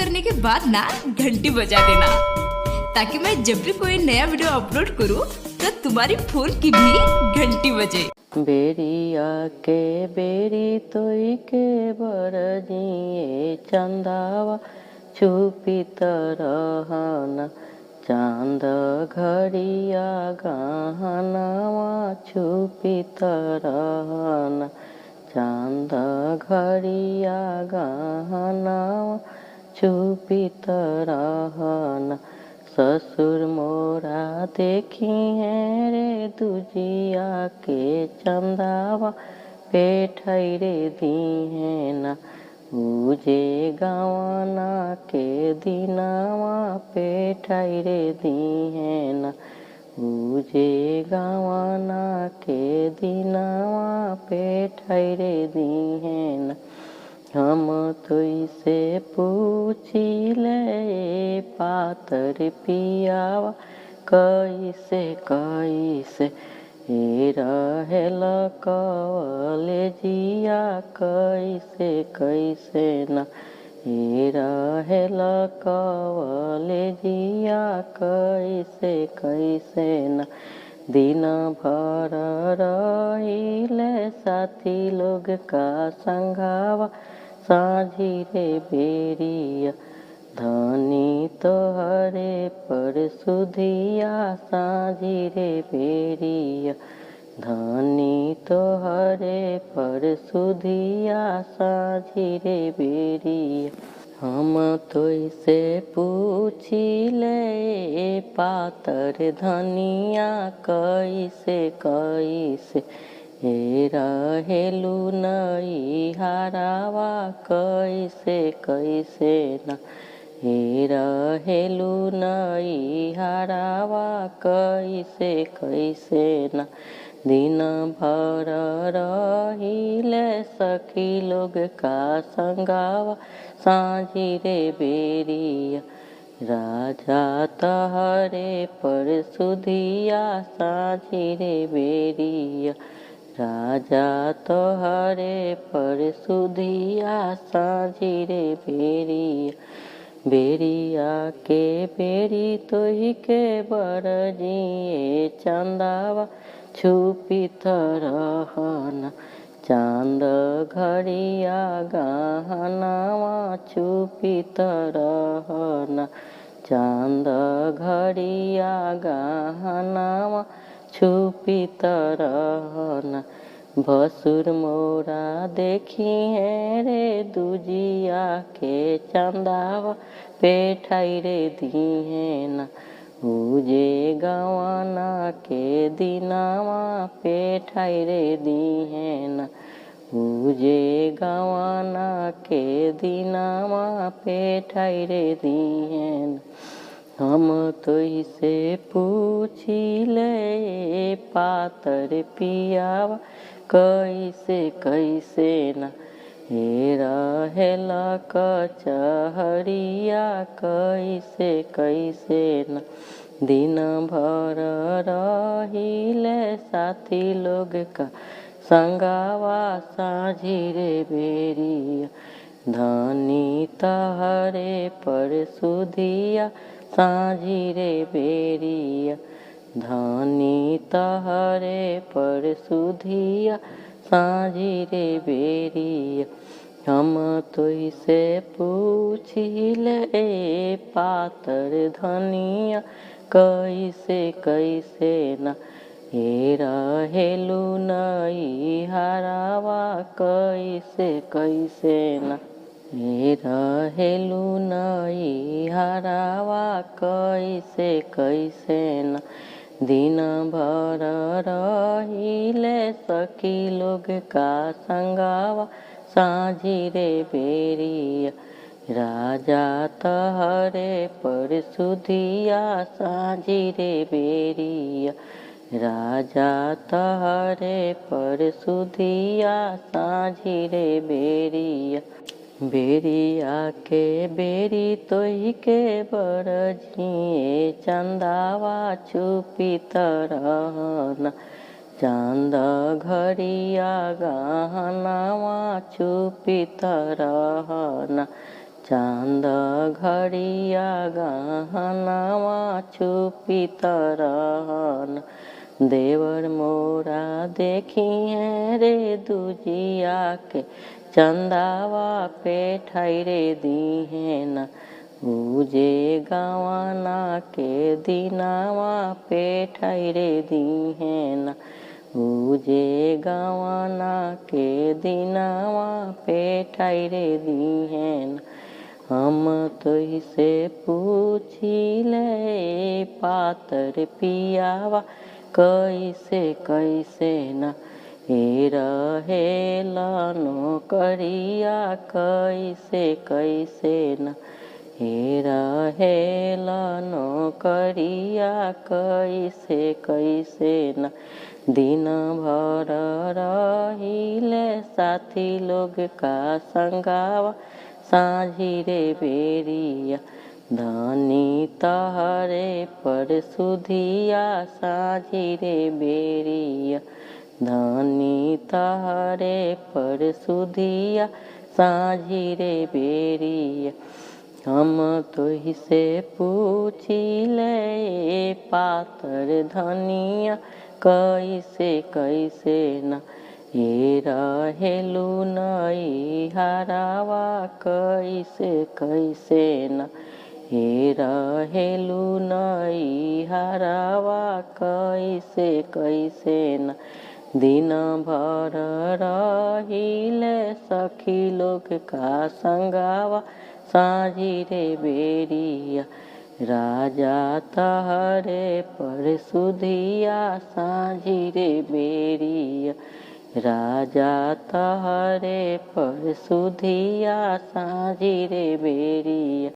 करने के बाद ना घंटी बजा देना, ताकि मैं जब भी कोई नया वीडियो अपलोड करूँ तो तुम्हारी फोन की भी घंटी बजे। बेरिया के बेरी तोई के बरजिए चंदावा छुपी तरहना चांद घड़िया गहनावा छुपी तरहना चांद घड़िया गहनावा छुपी तरहना ससुर मोरा देखी है रे दुजिया के चंदावा पेठई रे दी है ना उजे गवाना के दिनावा पेठई रे दी है ना उजे गवाना के दिनावा पेठई रे दी है ना हम तुइसे पूछी ले पातर पियावा कैसे कैसे ए रहेल कॉलेजिया कैसे कैसे न ए रहेल कॉलेजिया कैसे कैसे न दिन भर रहिले साथी लोग का संघावा साझी रे बेरिया धनी तोहरे पर सुधिया साझी रे बेरिया धनी तोहरे पर सुधिया साझी रे बेरिया हम तोइसे पूछी ले पातर धनिया कैसे कैसे हे रहेलु नई हरावा कैसे कैसे न हे रहेलु नई हरावा कैसे कैसे न दिन भर रहिले सखी लोग का संगावा साझी रे बेरिया राजा तहरे पर सुधिया साझी रे बेरिया राजा तोहरे पर सुधिया साझी रे बेरिया बेरिया के बेरी तोही के बरजिए चंदावा छुपी तरहना चांद घड़िया गहनावा छुपी तरहना चांद घड़िया गहनावा छुपी तरहना भसुर मोरा देखी है रे दुजिया के चंदावा पेठई रे दी है ना उजे गवाना के दिनावा पेठई रे दी है ना उजे गवाना के दिनावा पेठई रे दी है ना हम तोइसे पूछी ले पातर पियावा कैसे कैसे न हे रहेल कचहरिया कैसे कैसे न दिन भर रहिले साथी लोग का संगावा साझी रे बेरिया धनी तहरे पर सुधिया साझी रे बेरिया धनी तहरे पर सुधिया साझी रे बेरिया हम तुइसे पूछी ले पातर धनिया कैसे कैसे न हे रहेलु नई हरावा कैसे कैसे न हे रहेलु नई हरावा कैसे कैसे न दिन भर रहिले सखी लोग का संगावा साझी रे बेरिया राजा तहरे पर सुधिया साझी रे बेरिया राजा तहरे पर सुधिया साझी रे बेरिया बेरिया के बेरी तोही के बरजिए चंदावा छुपी तरहना चांद घड़िया गहनावा छुपी तरहना चांद घड़िया गहनावा छुपी तरहन देवर मोरा देखी है रे दुजिया के चंदावा पे ठहरे दी है न उजे गवाना के दिनावा पे ठहरे दी है न उजे गवाना के दिनावा पे ठहरे दी है न हम तो से पूछी ले पातर पियावा कैसे कैसे न हे रहेला नौकरिया कैसे कैसे न हे रहेला नौकरिया कैसे कैसे न दिन भर रहिले साथी लोग का संगावा साझी रे बेरिया धनी तहरे पर सुधिया साझी रे बेरिया धनी तहरे पर सुधिया साझी रे बेरिया हम तो से पूछी ले पातर धनिया कैसे कैसे न हे रहेलू नई हरावा कैसे कैसे न हे रहेलू नई हरावा कैसे कैसे न दिन भर रहिले सखी लोग का संगावा साझी रे बेरिया राजा तहरे पर सुधिया साझी रे बेरिया राजा तहरे पर सुधिया साझी रे बेरिया।